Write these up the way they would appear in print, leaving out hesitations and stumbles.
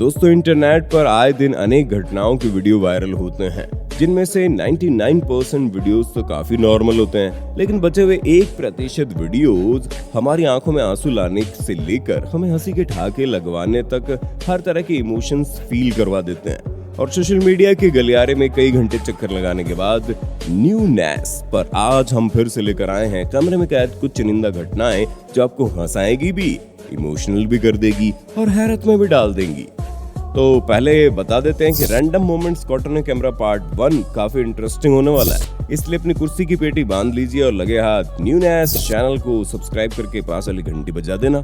दोस्तों, इंटरनेट पर आए दिन अनेक घटनाओं के वीडियो वायरल होते हैं, जिनमें से 99% वीडियोस तो काफी नॉर्मल होते हैं, लेकिन बचे हुए 1% वीडियोस हमारी आंखों में आंसू लाने से लेकर हमें हंसी के ठहाके लगवाने तक हर तरह के इमोशंस फील करवा देते हैं। और सोशल मीडिया के गलियारे में कई घंटे चक्कर लगाने के बाद न्यूनेस पर आज हम फिर से लेकर आए हैं कैमरे में कैद कुछ चुनिंदा घटनाएं जो आपको हंसाएगी भी, इमोशनल भी कर देगी और हैरत में भी डाल देंगी। तो पहले बता देते हैं कि random moments cotton camera part 1 काफी इंटरेस्टिंग होने वाला है, इसलिए अपनी कुर्सी की पेटी बांध लीजिए और लगे हाथ न्यूनेस चैनल को सब्सक्राइब करके पास वाली घंटी बजा देना।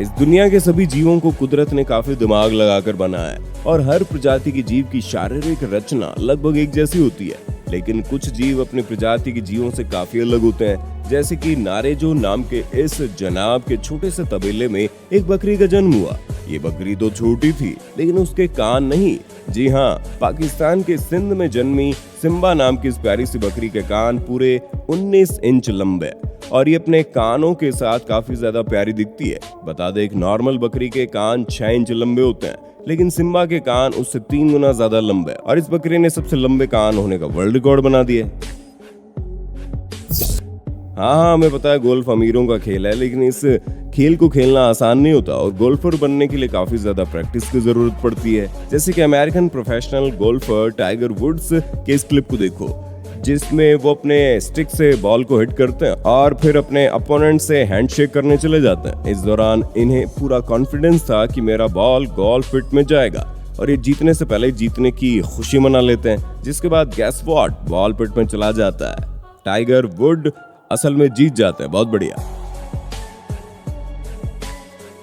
इस दुनिया के सभी जीवों को कुदरत ने काफी दिमाग लगाकर बनाया है और हर प्रजाति के जीव की शारीरिक रचना लगभग एक जैसी होती है, लेकिन कुछ जीव अपनी प्रजाति के जीवों से काफी अलग होते हैं। जैसे कि नारेजो नाम के इस जनाब के छोटे से तबेले में एक बकरी का जन्म हुआ। ये बकरी तो छोटी थी, लेकिन उसके कान नहीं। जी हाँ, पाकिस्तान के सिंध में जन्मी सिम्बा नाम की इस प्यारी सी बकरी के कान पूरे 19 इंच लंबे और ये अपने कानों के साथ काफी ज्यादा प्यारी दिखती है। बता दें, एक नॉर्मल बकरी के कान 6 इंच लंबे होते हैं, लेकिन सिम्बा के कान उससे 3 गुना ज्यादा लंबे और इस बकरी ने सबसे लंबे कान होने का वर्ल्ड रिकॉर्ड बना दिया। हाँ, हमें पता है गोल्फ अमीरों का खेल है, लेकिन इस खेल को खेलना आसान नहीं होता और गोल्फर बनने के लिए काफी ज्यादा प्रैक्टिस की जरूरत पड़ती है। जैसे कि American professional golfer Tiger Woods के इस क्लिप को देखो, जिसमें वो अपने स्टिक से बॉल को हिट करते हैं और फिर अपने अपोनेंट से हैंडशेक करने चले जाते हैं। इस दौरान इन्हें पूरा कॉन्फिडेंस था कि मेरा बॉल गोल्फ पिट में जाएगा और ये जीतने से पहले जीतने की खुशी मना लेते हैं, जिसके बाद गैस व्हाट, बॉल पिट में चला जाता है। टाइगर वुड असल में जीत जाते हैं। बहुत बढ़िया।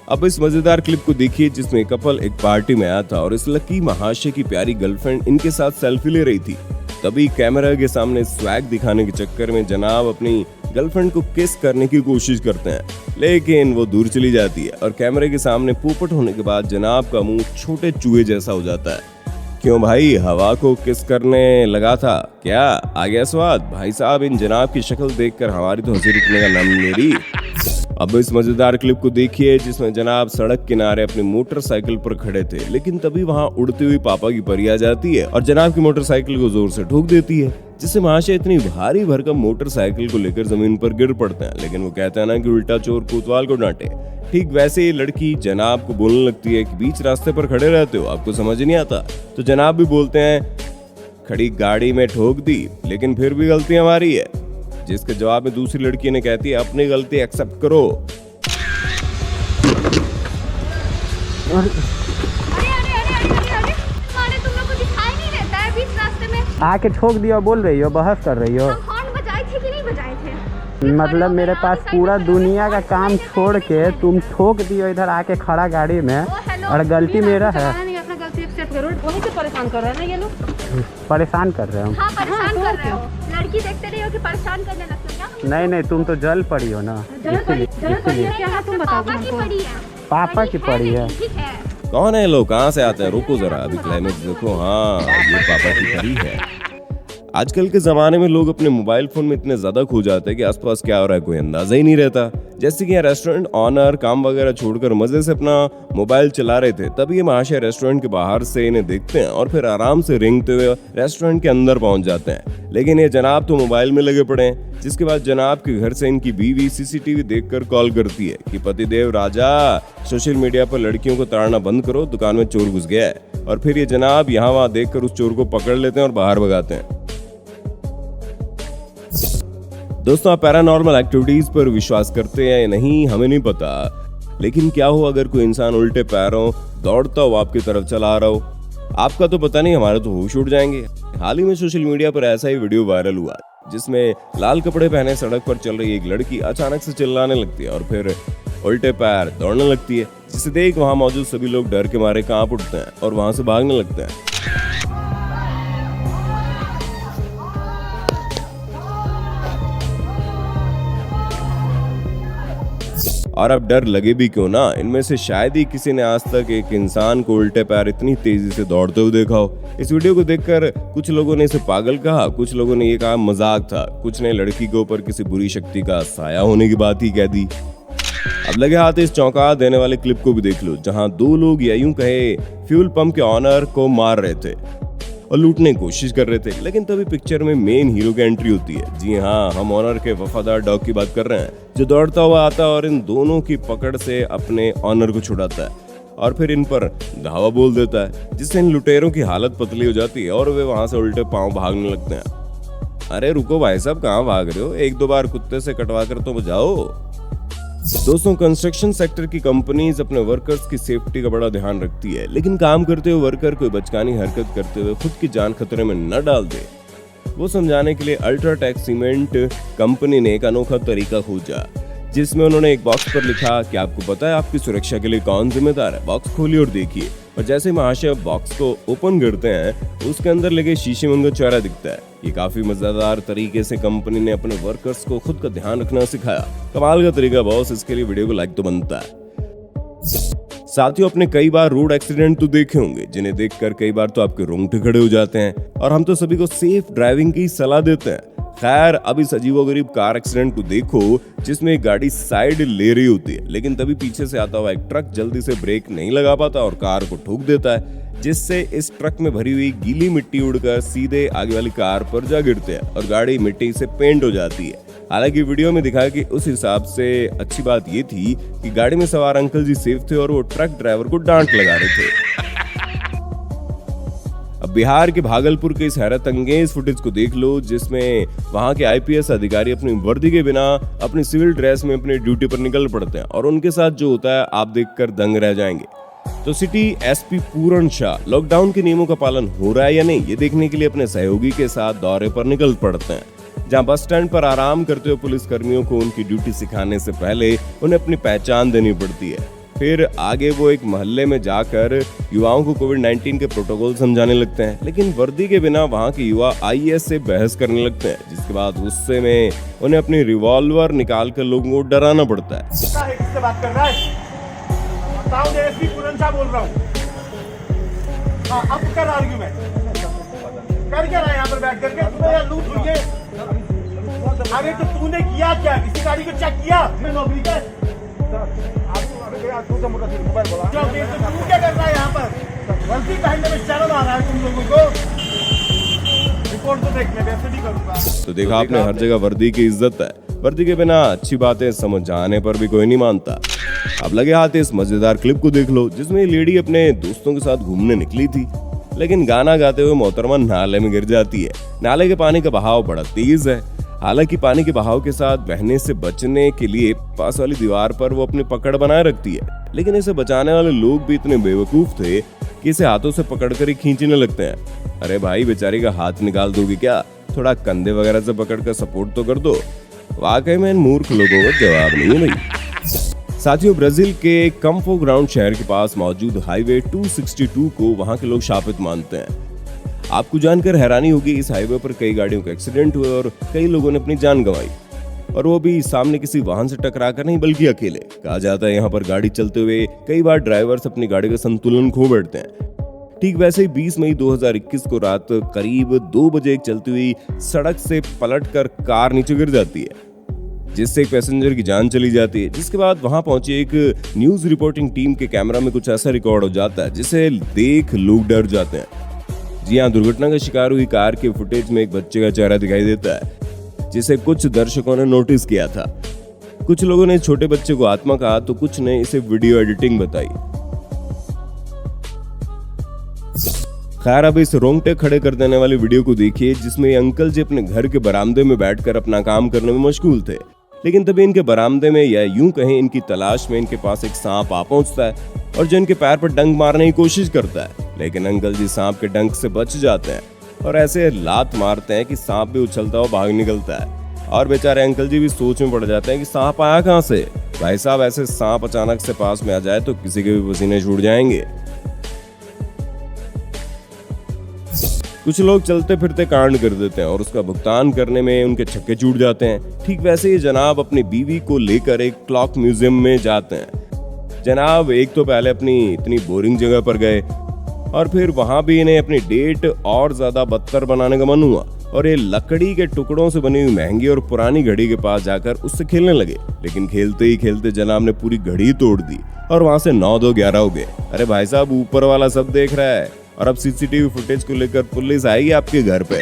अब इस मजेदार क्लिप को देखिए, जिसमें कपल एक पार्टी में आया था और इस लकी महाशय की प्यारी गर्लफ्रेंड इनके साथ सेल्फी ले रही थी। तभी कैमरा के सामने स्वैग दिखाने के चक्कर में जनाब अपनी गर्लफ्रेंड को किस करने की कोशिश करते हैं, लेकिन वो दूर चली जाती है और कैमरे के सामने पोपट होने के बाद जनाब का मुंह छोटे चूहे जैसा हो जाता है। क्यों भाई, हवा को किस करने लगा था क्या? आ गया स्वाद? भाई साहब, इन जनाब की शक्ल देखकर हमारी तो हंसी रुकने का नाम नहीं ले रही। अब इस मजेदार क्लिप को देखिए, जिसमें जनाब सड़क किनारे अपनी मोटरसाइकिल पर खड़े थे, लेकिन तभी वहां उड़ती हुई पापा की परी आ जाती है और जनाब की मोटरसाइकिल को जोर से ठोक देती है, जिससे महाशय इतनी भारी भरकम मोटरसाइकिल को लेकर जमीन पर गिर पड़ते हैं। लेकिन वो कहते हैं ना कि उल्टा चोर कोतवाल को डांटे। ठीक वैसे ही लड़की जनाब को बोलने लगती है कि बीच रास्ते पर खड़े रहते हो, आपको समझ नहीं आता? तो जनाब भी बोलते हैं खड़ी गाड़ी में ठोक दी, लेकिन फिर भी गलती हमारी है। जिसके जवाब में दूसरी लड़की ने कहती है अपनी गलती एक्सेप्ट करो। अरे तुम लोग को दिखाई नहीं देता है बीच रास्ते में? आके ठोक दिया, बोल रही हो, बहस कर रही हो। हम हॉर्न बजाए थे कि नहीं बजाए थे? मतलब मेरे पास पूरा दुनिया का काम छोड़ के तुम ठोक दियो इधर आके खड़ा गाड़ी में, और गलती मेरा है। अपना गलती एक्सेप्ट करो। वहीं से परेशान कर रहे हैं ना ये लोग। परेशान कर रहे हो? हाँ, परेशान कर रहे हो। लड़की देखते रही हो कि परेशान करने लगते हो क्या? नहीं, तुम तो जल पड़ी हो ना, इसीलिए। क्या है तुम बताओ? पापा की पड़ी है। पापा की पड़ी है। ठीक है। कौन है लोग, कहाँ से आते हैं? रुको जरा, अभी क्लाइमेक्स देखो। हाँ, ये पापा की परी है। आजकल के जमाने में लोग अपने मोबाइल फोन में इतने ज्यादा खो जाते हैं कि आसपास क्या हो रहा है कोई अंदाजा ही नहीं रहता। जैसे कि यहाँ रेस्टोरेंट ऑनर काम वगैरह छोड़कर मजे से अपना मोबाइल चला रहे थे, तभी ये महाशय रेस्टोरेंट के बाहर से इन्हें देखते हैं और फिर आराम से रेंगते हुए रेस्टोरेंट के अंदर पहुंच जाते हैं। लेकिन ये जनाब तो मोबाइल में लगे पड़े हैं, जिसके बाद जनाब के घर से इनकी बीवी सीसीटीवी देखकर कॉल करती है कि पतिदेव राजा, सोशल मीडिया पर लड़कियों को ताड़ना बंद करो, दुकान में चोर घुस गया है। और फिर ये जनाब यहाँ वहाँ देखकर उस चोर को पकड़ लेते हैं और बाहर भगाते हैं। दोस्तों, आप पैरानॉर्मल एक्टिविटीज पर विश्वास करते हैं या नहीं हमें नहीं पता, लेकिन क्या हो अगर कोई इंसान उल्टे पैरों दौड़ता हो आपकी तरफ चला रहा हो? आपका तो पता नहीं, हमारे तो होश उड़ जाएंगे। हाल ही में सोशल मीडिया पर ऐसा ही वीडियो वायरल हुआ, जिसमें लाल कपड़े पहने सड़क पर चल रही एक लड़की अचानक से चिल्लाने लगती है और फिर उल्टे पैर दौड़ने लगती है, जिसे देख वहां मौजूद सभी लोग डर के मारे कांप उठते हैं और वहां से भागने लगते हैं। और अब डर लगे भी क्यों ना, इनमें से शायद ही किसी ने आज तक एक इंसान को उल्टे पैर इतनी तेजी से दौड़ते हुए देखा हो। इस वीडियो को देखकर कुछ लोगों ने इसे पागल कहा, कुछ लोगों ने ये कहा मजाक था, कुछ ने लड़की के ऊपर किसी बुरी शक्ति का साया होने की बात ही कह दी। अब लगे हाथ इस चौंका देने वाले क्लिप को भी देख लो, जहां दो लोग या यूं कहे फ्यूल पंप के ऑनर को मार रहे थे और लूटने की कोशिश कर रहे थे। लेकिन तभी पिक्चर में मेन हीरो की एंट्री होती है। जी हाँ, हम ऑनर के वफादार डॉग की बात कर रहे हैं, जो दौड़ता हुआ आता है और इन दोनों की पकड़ से अपने ऑनर को छुड़ाता है और फिर इन पर धावा बोल देता है, जिससे इन लुटेरों की हालत पतली हो जाती है और वे वहां से उल्टे पांव भागने लगते हैं। अरे रुको भाई साहब, कहाँ भाग रहे हो? एक दो बार कुत्ते से कटवा कर तो बजाओ। दोस्तों, कंस्ट्रक्शन सेक्टर की कंपनीज अपने वर्कर्स की सेफ्टी का बड़ा ध्यान रखती है, लेकिन काम करते हुए वर्कर कोई बचकानी हरकत करते हुए खुद की जान खतरे में न डाल दे, वो समझाने के लिए अल्ट्राटेक सीमेंट कंपनी ने एक अनोखा तरीका खोजा, जिसमें उन्होंने एक बॉक्स पर लिखा कि आपको पता है आपकी सुरक्षा के लिए कौन जिम्मेदार है। बॉक्स खोलिए और देखिए, और जैसे ही महाशय बॉक्स को ओपन करते हैं, उसके अंदर लगे शीशे में उनका चेहरा दिखता है। ये काफी मजेदार तरीके से कंपनी ने अपने वर्कर्स को खुद का ध्यान रखना सिखाया। कमाल का तरीका बॉस, इसके लिए वीडियो को लाइक तो बनता है। साथियों, अपने कई बार रोड एक्सीडेंट तो देखे होंगे, जिन्हें देखकर कई बार तो आपके रोंगटे खड़े हो जाते हैं, और हम तो सभी को सेफ ड्राइविंग की सलाह देते हैं। खैर, अब इस अजीबोगरीब कार एक्सीडेंट को देखो, जिसमें एक गाड़ी साइड ले रही होती है, लेकिन तभी पीछे से आता हुआ एक ट्रक जल्दी से ब्रेक नहीं लगा पाता और कार को ठोक देता है, जिससे इस ट्रक में भरी हुई गीली मिट्टी उड़कर सीधे आगे वाली कार पर जा गिरते हैं और गाड़ी मिट्टी से पेंट हो जाती है। हालांकि वीडियो में दिखाया कि उस हिसाब से अच्छी बात ये थी कि गाड़ी में सवार अंकल जी सेफ थे और वो ट्रक ड्राइवर को डांट लगा रहे थे। अब बिहार के भागलपुर के इस हैरत अंगेज फुटेज को देख लो, जिसमें वहां के आईपीएस अधिकारी अपनी वर्दी के बिना अपनी सिविल ड्रेस में अपनी ड्यूटी पर निकल पड़ते हैं और उनके साथ जो होता है आप देखकर दंग रह जाएंगे। तो सिटी एसपी पूरण शाह लॉकडाउन के नियमों का पालन हो रहा है या नहीं, ये देखने के लिए अपने सहयोगी के साथ दौरे पर निकल पड़ते हैं, जहां बस स्टैंड पर आराम करते हुए पुलिस कर्मियों को उनकी ड्यूटी सिखाने से पहले उन्हें अपनी पहचान देनी पड़ती है। फिर आगे वो एक मोहल्ले में जाकर युवाओं को कोविड-19 के प्रोटोकॉल समझाने लगते हैं, लेकिन वर्दी के बिना वहां के युवा आईएएस से बहस करने लगते हैं, जिसके बाद गुस्से में उन्हें अपनी रिवॉल्वर निकालकर लोगों को डराना पड़ता है। किससे बात कर रहा है? बताओ, एसपी पूरन शाह बोल रहा हूँ। हाँ, अब कर आर्ग्यूमेंट कर क्या रहा है यहाँ पर बैठ करके? तुम्हें यार लूट हुई है। अरे तो तूने किया क्या? किसी गाड़ी को चेक किया? मैं नौकरी कर। तू क्या कर रहा है यहाँ पर? वर्दी पहनने में शर्म आ रहा है तुम लोगों को? रिपोर्ट तो देख, मैं वैसे भी करूँगा। तो देखा आपने, हर जगह वर्दी की इज्जत है। वर्दी के बिना अच्छी बातें समझ आने पर भी कोई नहीं मानता। अब लगे हाथ इस मजेदार क्लिप को देख लो, जिसमें लेडी अपने दोस्तों के साथ घूमने निकली थी, लेकिन गाना गाते हुए मोहतरमा नाले में गिर जाती है। नाले के पानी का बहाव बड़ा तेज है। हालांकि पानी के बहाव के साथ बहने से बचने के लिए पास वाली दीवार पर वो अपनी पकड़ बनाए रखती है, लेकिन इसे बचाने वाले लोग भी इतने बेवकूफ थे कि इसे हाथों से पकड़कर ही खींचने लगते हैं। अरे भाई, बेचारी का हाथ निकाल दोगे क्या? थोड़ा कंधे वगैरह से पकड़कर सपोर्ट तो कर दो। वाकई में इन मूर्ख लोगों का जवाब नहीं है भाई। साथियों, ब्राजील के कैंपो ग्राउंड शहर के पास मौजूद हाईवे 262 को वहां के लोग शापित मानते हैं। आपको जानकर हैरानी होगी, इस हाईवे पर कई गाड़ियों के एक्सीडेंट हुए और कई लोगों ने अपनी जान गंवाई, और वो भी सामने किसी वाहन से टकराकर नहीं, बल्कि अकेले। कहा जाता है यहाँ पर गाड़ी चलते हुए कई बार ड्राइवर्स अपनी गाड़ी का संतुलन खो बैठते हैं। ठीक वैसे ही 20 मई 2021 को रात करीब 2 बजे एक चलती हुई सड़क से पलटकर कार नीचे गिर जाती है, जिससे एक पैसेंजर की जान चली जाती है। जिसके बाद वहां पहुंची एक न्यूज रिपोर्टिंग टीम के कैमरा में कुछ ऐसा रिकॉर्ड हो जाता है जिसे देख लोग डर जाते हैं। जी हाँ, दुर्घटना का शिकार हुई कार के फुटेज में एक बच्चे का चेहरा दिखाई देता है, जिसे कुछ दर्शकों ने नोटिस किया था। कुछ लोगों ने छोटे बच्चे को आत्मा कहा, तो कुछ ने इसे वीडियो एडिटिंग बताई। खैर, अब इस रोंगटे खड़े कर देने वाली वीडियो को देखिए, जिसमें अंकल जी अपने घर के बरामदे में बैठकर अपना काम करने में मशगूल थे, लेकिन तभी इनके बरामदे में, या यूं कहें इनकी तलाश में, इनके पास एक सांप आ पहुंचता है और जो इनके पैर पर डंक मारने की कोशिश करता है। लेकिन अंकल जी सांप के डंक से बच जाते हैं और ऐसे लात मारते हैं कि सांप भी उछलता हुआ भाग निकलता है, और बेचारे अंकल जी भी सोच में पड़ जाते हैं कि सांप आया कहां से। भाई साहब, ऐसे सांप अचानक से पास में आ जाए तो किसी के भी पसीने छूट जाएंगे। कुछ लोग चलते फिरते कांड कर देते हैं और उसका भुगतान करने में उनके छक्के छूट जाते हैं। ठीक वैसे ही जनाब अपनी बीवी को लेकर एक क्लॉक म्यूजियम में जाते हैं। जनाब एक तो पहले अपनी इतनी बोरिंग जगह पर गए और फिर वहां भी इन्हें अपनी डेट और ज्यादा बदतर बनाने का मन हुआ। और ये लकड़ी के टुकड़ों से बनी हुई महंगी और पुरानी घड़ी के पास जाकर उससे खेलने लगे। लेकिन खेलते ही खेलते जनाब ने पूरी घड़ी तोड़ दी और वहां से 9-2-11 हो गए। अरे भाई साहब, ऊपर वाला सब देख रहा है और अब सीसीटीवी फुटेज को लेकर पुलिस आएगी आपके घर पे।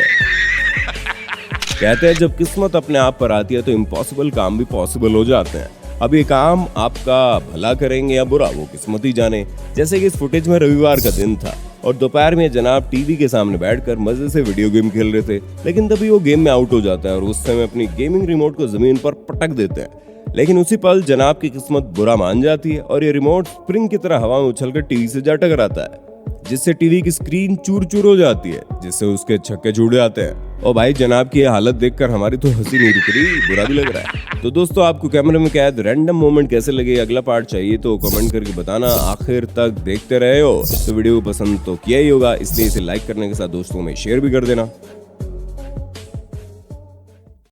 कहते हैं जब किस्मत अपने आप पर आती है तो इम्पॉसिबल काम भी पॉसिबल हो जाते हैं। अब ये काम आपका भला करेंगे या बुरा, वो किस्मत ही जाने। जैसे कि इस फुटेज में रविवार का दिन था और दोपहर में जनाब टीवी के सामने बैठकर मजे से वीडियो गेम खेल रहे थे। लेकिन तभी वो गेम में आउट हो जाता है और उस समय अपनी गेमिंग रिमोट को जमीन पर पटक देते हैं। लेकिन उसी पल जनाब की किस्मत बुरा मान जाती है और ये रिमोट स्प्रिंग की तरह हवा में उछलकर टीवी से जा टकराता है, जिससे टीवी की स्क्रीन चूर चूर हो जाती है, जिससे उसके छक्के छूट जाते हैं। और भाई जनाब की ये हालत देखकर हमारी तो हंसी नहीं रुक रही, बुरा भी लग रहा है। तो दोस्तों, आपको कैमरे में कैद रैंडम मोमेंट कैसे लगे, अगला पार्ट चाहिए तो कमेंट करके बताना। आखिर तक देखते रहे हो तो वीडियो को पसंद तो किया ही होगा, इसलिए इसे लाइक करने के साथ दोस्तों में शेयर भी कर देना।